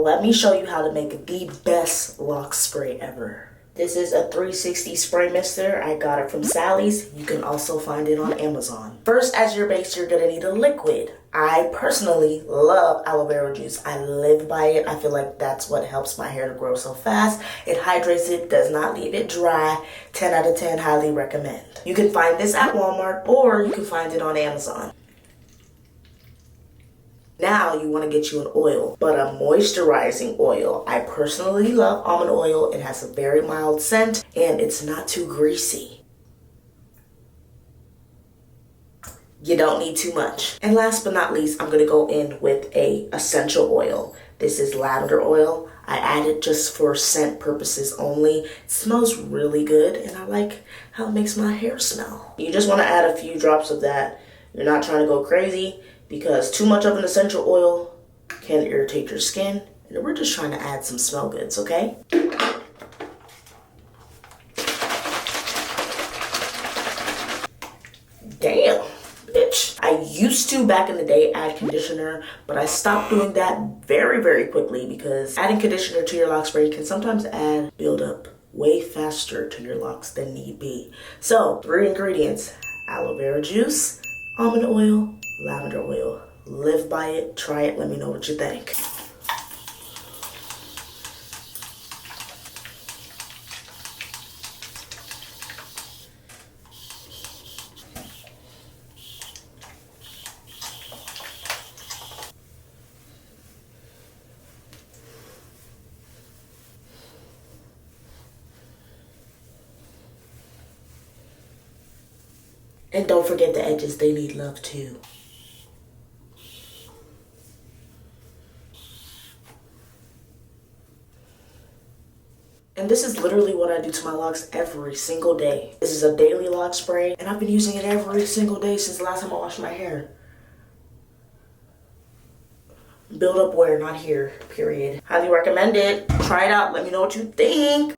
Let me show you how to make the best lock spray ever. This is a 360 spray mister. I got it from Sally's. You can also find it on Amazon. First, as your base, you're gonna need a liquid. I personally love Aloe Juice. I live by it. I feel like that's what helps my hair to grow so fast. It hydrates it, does not leave it dry. 10 out of 10, highly recommend. You can find this at Walmart or you can find it on Amazon. Now you want to get you an oil, but a moisturizing oil. I personally love almond oil. It has a very mild scent and it's not too greasy. You don't need too much. And last but not least, I'm going to go in with a essential oil. This is lavender oil. I add it just for scent purposes only. It smells really good and I like how it makes my hair smell. You just want to add a few drops of that. You're not trying to go crazy, because too much of an essential oil can irritate your skin. And we're just trying to add some smell goods, okay? Damn, bitch. I used to, back in the day, add conditioner, but I stopped doing that very, very quickly because adding conditioner to your lock spray can sometimes add buildup way faster to your locks than need be. So, 3 ingredients: aloe juice, almond oil, lavender oil. Live by it, try it, let me know what you think. And don't forget the edges, they need love too. And this is literally what I do to my locks every single day. This is a daily lock spray, and I've been using it every single day since the last time I washed my hair. Build up wear, not here, period. Highly recommend it. Try it out, let me know what you think.